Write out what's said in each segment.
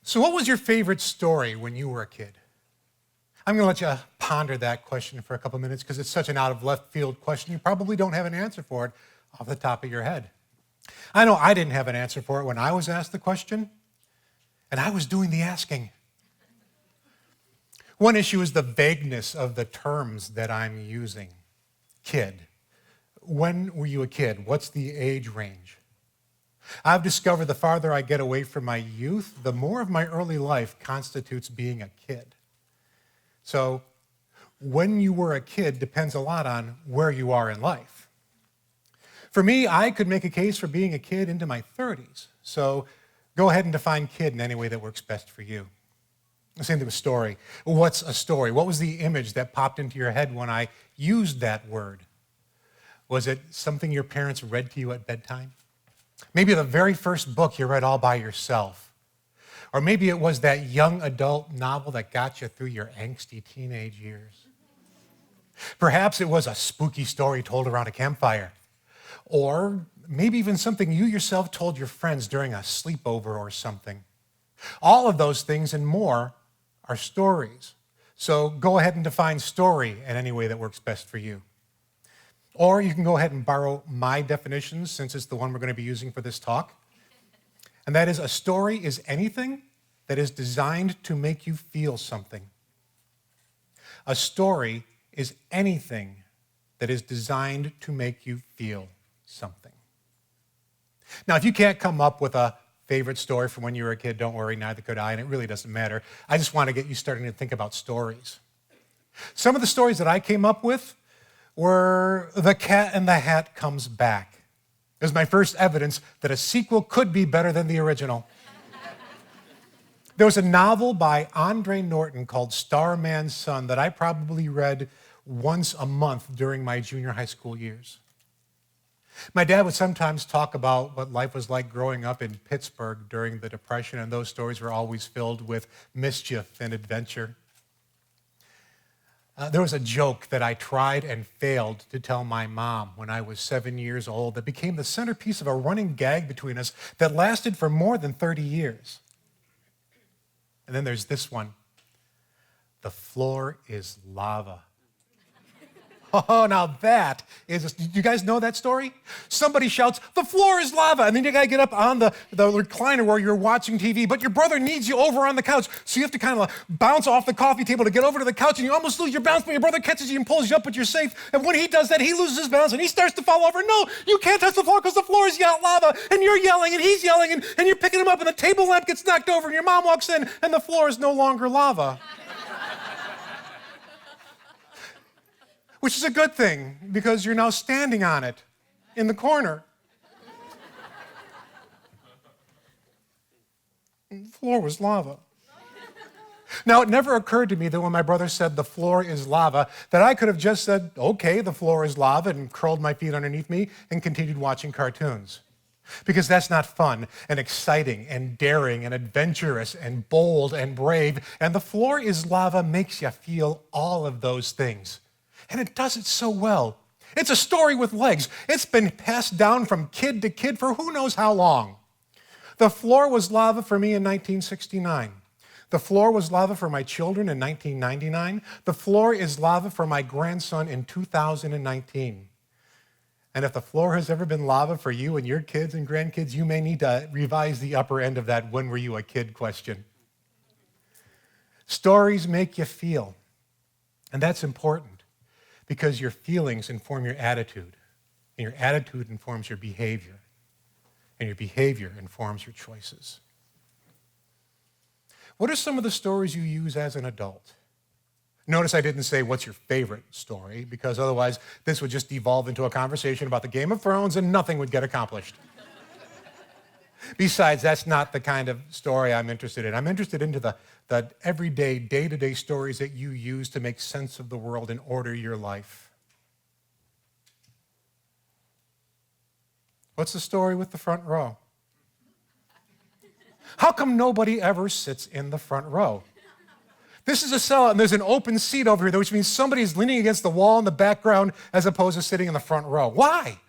So what was your favorite story when you were a kid? I'm going to let you ponder that question for a couple minutes because it's such an out of left field question. You probably don't have an answer for it off the top of your head. I know I didn't have an answer for it when I was asked the question, and I was doing the asking. One issue is the vagueness of the terms that I'm using. Kid. When were you a kid? What's the age range? I've discovered the farther I get away from my youth, the more of my early life constitutes being a kid. So when you were a kid depends a lot on where you are in life. For me, I could make a case for being a kid into my 30s. So go ahead and define kid in any way that works best for you. Same thing with story. What's a story? What was the image that popped into your head when I used that word? Was it something your parents read to you at bedtime? Maybe the very first book you read all by yourself. Or maybe it was that young adult novel that got you through your angsty teenage years. Perhaps it was a spooky story told around a campfire. Or maybe even something you yourself told your friends during a sleepover or something. All of those things and more are stories. So go ahead and define story in any way that works best for you. Or you can go ahead and borrow my definitions since it's the one we're going to be using for this talk. And that is, a story is anything that is designed to make you feel something. A story is anything that is designed to make you feel something. Now, if you can't come up with a favorite story from when you were a kid, don't worry, neither could I, and it really doesn't matter. I just want to get you starting to think about stories. Some of the stories that I came up with were The Cat in the Hat Comes Back. It was my first evidence that a sequel could be better than the original. There was a novel by Andre Norton called Starman's Son that I probably read once a month during my junior high school years. My dad would sometimes talk about what life was like growing up in Pittsburgh during the Depression, and those stories were always filled with mischief and adventure. There was a joke that I tried and failed to tell my mom when I was 7 years old that became the centerpiece of a running gag between us that lasted for more than 30 years. And then there's this one. The floor is lava. Oh, now that is, do you guys know that story? Somebody shouts, the floor is lava, and then you gotta get up on the recliner where you're watching TV, but your brother needs you over on the couch, so you have to kind of bounce off the coffee table to get over to the couch, and you almost lose your balance, but your brother catches you and pulls you up, but you're safe, and when he does that, he loses his balance, and he starts to fall over. No, you can't touch the floor because the floor is lava, and you're yelling, and he's yelling, and you're picking him up, and the table lamp gets knocked over, and your mom walks in, and the floor is no longer lava. Which is a good thing, because you're now standing on it in the corner. The floor was lava. Now, it never occurred to me that when my brother said the floor is lava, that I could have just said, okay, the floor is lava, and curled my feet underneath me and continued watching cartoons. Because that's not fun and exciting and daring and adventurous and bold and brave. And the floor is lava makes you feel all of those things. And it does it so well. It's a story with legs. It's been passed down from kid to kid for who knows how long. The floor was lava for me in 1969. The floor was lava for my children in 1999. The floor is lava for my grandson in 2019. And if the floor has ever been lava for you and your kids and grandkids, you may need to revise the upper end of that when were you a kid question. Stories make you feel. And that's important. Because your feelings inform your attitude, and your attitude informs your behavior, and your behavior informs your choices. What are some of the stories you use as an adult? Notice I didn't say what's your favorite story, because otherwise this would just devolve into a conversation about the Game of Thrones and nothing would get accomplished. Besides, that's not the kind of story I'm interested in. I'm interested into the everyday, day-to-day stories that you use to make sense of the world and order your life. What's the story with the front row? How come nobody ever sits in the front row? This is a sellout, and there's an open seat over here, which means somebody's leaning against the wall in the background as opposed to sitting in the front row. Why?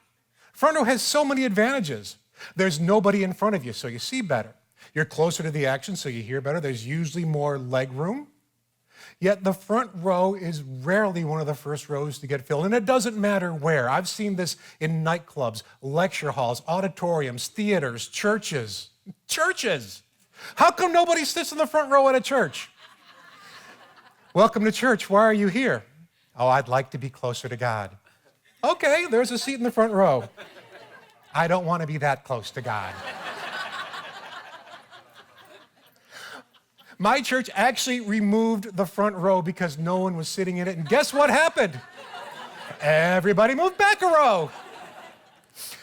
Front row has so many advantages. There's nobody in front of you, so you see better. You're closer to the action, so you hear better. There's usually more leg room. Yet the front row is rarely one of the first rows to get filled, and it doesn't matter where. I've seen this in nightclubs, lecture halls, auditoriums, theaters, churches. Churches! How come nobody sits in the front row at a church? Welcome to church. Why are you here? Oh, I'd like to be closer to God. Okay, there's a seat in the front row. I don't want to be that close to God. My church actually removed the front row because no one was sitting in it, and guess what happened? Everybody moved back a row.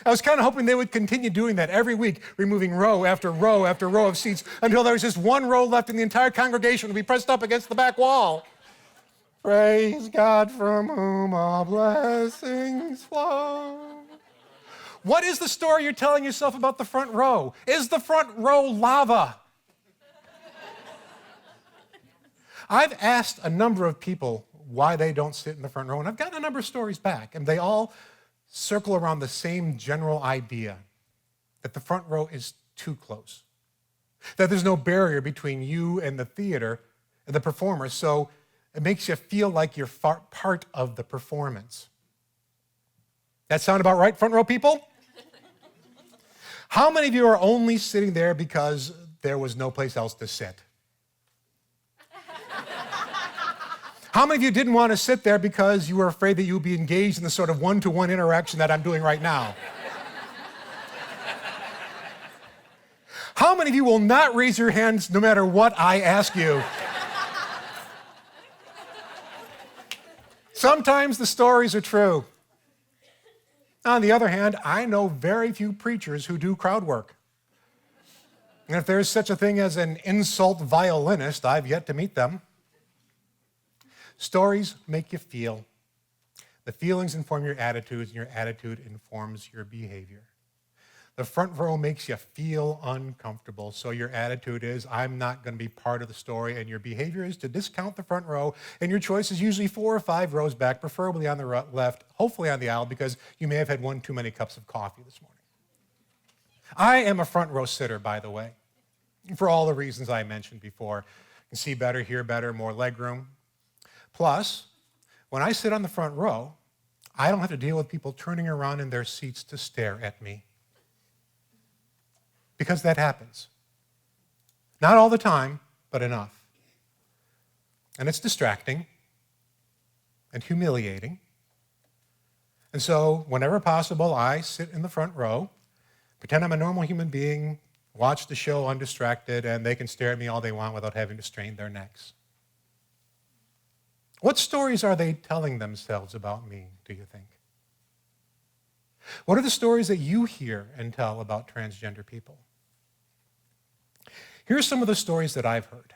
I was kind of hoping they would continue doing that every week, removing row after row after row of seats until there was just one row left and the entire congregation would be pressed up against the back wall. Praise God from whom all blessings flow. What is the story you're telling yourself about the front row? Is the front row lava? I've asked a number of people why they don't sit in the front row, and I've gotten a number of stories back, and they all circle around the same general idea, that the front row is too close, that there's no barrier between you and the theater and the performer, so it makes you feel like you're part of the performance. That sound about right, front row people? How many of you are only sitting there because there was no place else to sit? How many of you didn't want to sit there because you were afraid that you would be engaged in the sort of one-to-one interaction that I'm doing right now? How many of you will not raise your hands no matter what I ask you? Sometimes the stories are true. On the other hand, I know very few preachers who do crowd work. And if there's such a thing as an insult violinist, I've yet to meet them. Stories make you feel. The feelings inform your attitudes, and your attitude informs your behavior. The front row makes you feel uncomfortable, so your attitude is, I'm not going to be part of the story, and your behavior is to discount the front row, and your choice is usually 4 or 5 rows back, preferably on the left, hopefully on the aisle, because you may have had one too many cups of coffee this morning. I am a front row sitter, by the way, for all the reasons I mentioned before. You can see better, hear better, more leg room. Plus, when I sit on the front row, I don't have to deal with people turning around in their seats to stare at me. Because that happens. Not all the time, but enough. And it's distracting and humiliating. And so, whenever possible, I sit in the front row, pretend I'm a normal human being, watch the show undistracted, and they can stare at me all they want without having to strain their necks. What stories are they telling themselves about me, do you think? What are the stories that you hear and tell about transgender people? Here are some of the stories that I've heard.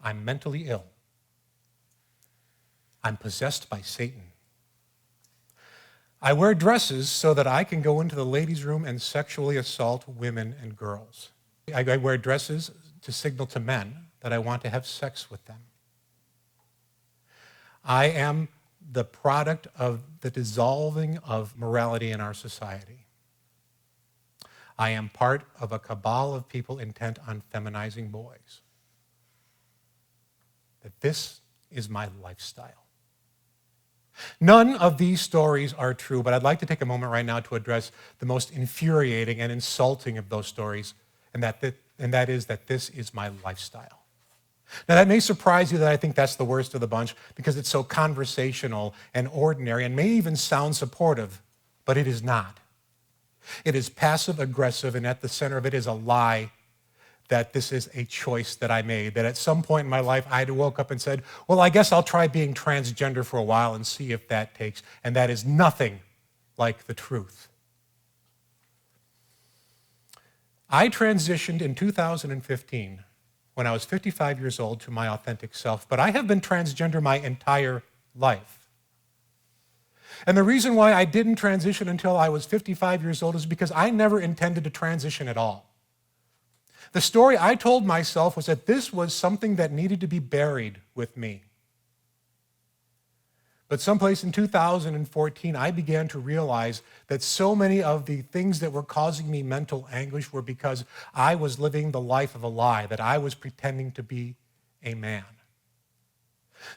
I'm mentally ill. I'm possessed by Satan. I wear dresses so that I can go into the ladies' room and sexually assault women and girls. I wear dresses to signal to men that I want to have sex with them. I am the product of the dissolving of morality in our society. I am part of a cabal of people intent on feminizing boys. That this is my lifestyle. None of these stories are true, but I'd like to take a moment right now to address the most infuriating and insulting of those stories, and that is that this is my lifestyle. Now, that may surprise you that I think that's the worst of the bunch because it's so conversational and ordinary and may even sound supportive, but it is not. It is passive-aggressive, and at the center of it is a lie that this is a choice that I made, that at some point in my life I woke up and said, well, I guess I'll try being transgender for a while and see if that takes, and that is nothing like the truth. I transitioned in 2015 when I was 55 years old to my authentic self, but I have been transgender my entire life. And the reason why I didn't transition until I was 55 years old is because I never intended to transition at all. The story I told myself was that this was something that needed to be buried with me. But someplace in 2014, I began to realize that so many of the things that were causing me mental anguish were because I was living the life of a lie, that I was pretending to be a man.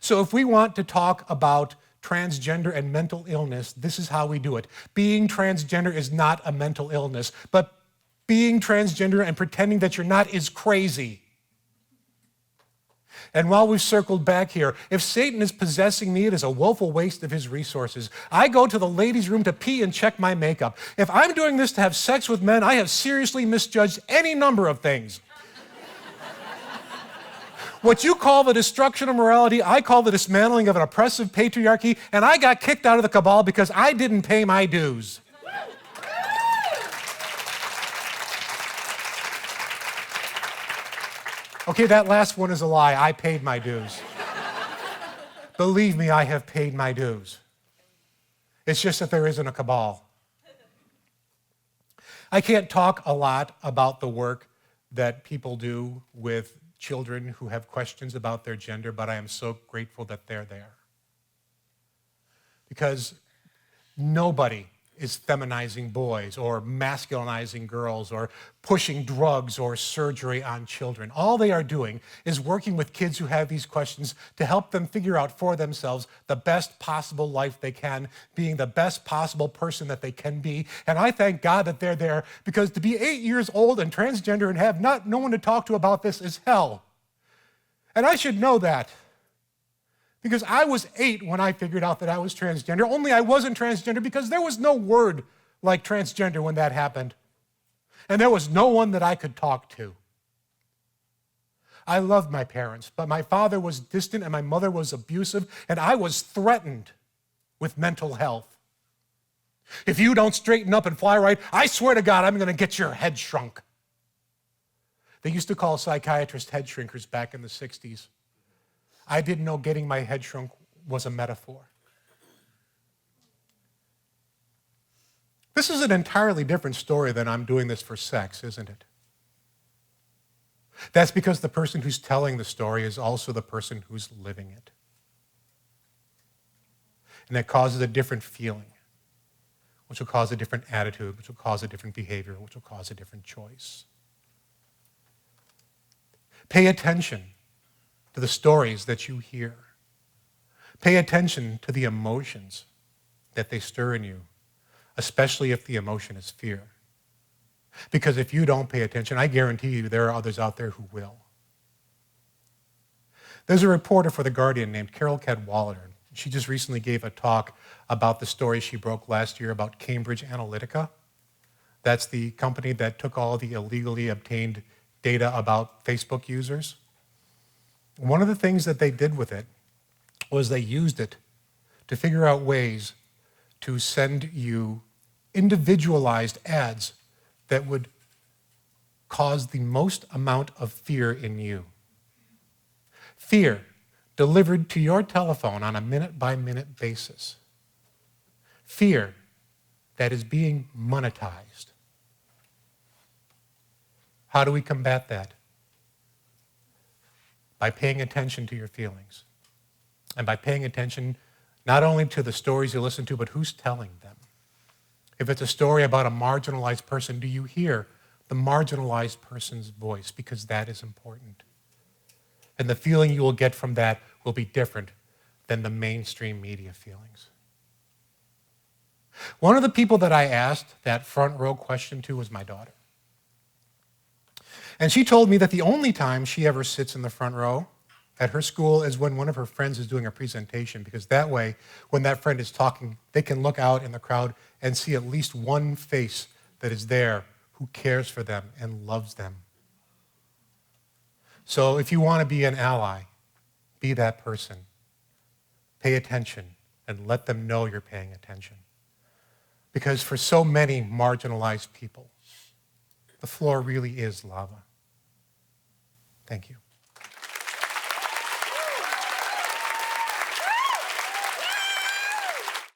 So if we want to talk about transgender and mental illness, this is how we do it. Being transgender is not a mental illness, but being transgender and pretending that you're not is crazy. And while we've circled back here, if Satan is possessing me, it is a woeful waste of his resources. I go to the ladies' room to pee and check my makeup. If I'm doing this to have sex with men, I have seriously misjudged any number of things. What you call the destruction of morality, I call the dismantling of an oppressive patriarchy, and I got kicked out of the cabal because I didn't pay my dues. Okay, that last one is a lie. I paid my dues. Believe me, I have paid my dues. It's just that there isn't a cabal. I can't talk a lot about the work that people do with children who have questions about their gender, but I am so grateful that they're there. Because nobody is feminizing boys or masculinizing girls or pushing drugs or surgery on children. All they are doing is working with kids who have these questions to help them figure out for themselves the best possible life they can, being the best possible person that they can be. And I thank God that they're there, because to be 8 years old and transgender and have no one to talk to about this is hell. And I should know that. Because I was 8 when I figured out that I was transgender, only I wasn't transgender because there was no word like transgender when that happened. And there was no one that I could talk to. I loved my parents, but my father was distant and my mother was abusive, and I was threatened with mental health. If you don't straighten up and fly right, I swear to God, I'm going to get your head shrunk. They used to call psychiatrists head shrinkers back in the 60s. I didn't know getting my head shrunk was a metaphor. This is an entirely different story than I'm doing this for sex, isn't it? That's because the person who's telling the story is also the person who's living it. And that causes a different feeling, which will cause a different attitude, which will cause a different behavior, which will cause a different choice. Pay attention to the stories that you hear. Pay attention to the emotions that they stir in you, especially if the emotion is fear. Because if you don't pay attention, I guarantee you there are others out there who will. There's a reporter for The Guardian named Carol Cadwalader. She just recently gave a talk about the story she broke last year about Cambridge Analytica. That's the company that took all the illegally obtained data about Facebook users. One of the things that they did with it was they used it to figure out ways to send you individualized ads that would cause the most amount of fear in you. Fear delivered to your telephone on a minute-by-minute basis. Fear that is being monetized. How do we combat that? By paying attention to your feelings. And by paying attention not only to the stories you listen to, but who's telling them. If it's a story about a marginalized person, do you hear the marginalized person's voice? Because that is important. And the feeling you will get from that will be different than the mainstream media feelings. One of the people that I asked that front row question to was my daughter. And she told me that the only time she ever sits in the front row at her school is when one of her friends is doing a presentation, because that way, when that friend is talking, they can look out in the crowd and see at least one face that is there who cares for them and loves them. So if you want to be an ally, be that person. Pay attention and let them know you're paying attention. Because for so many marginalized people, the floor really is lava. Thank you.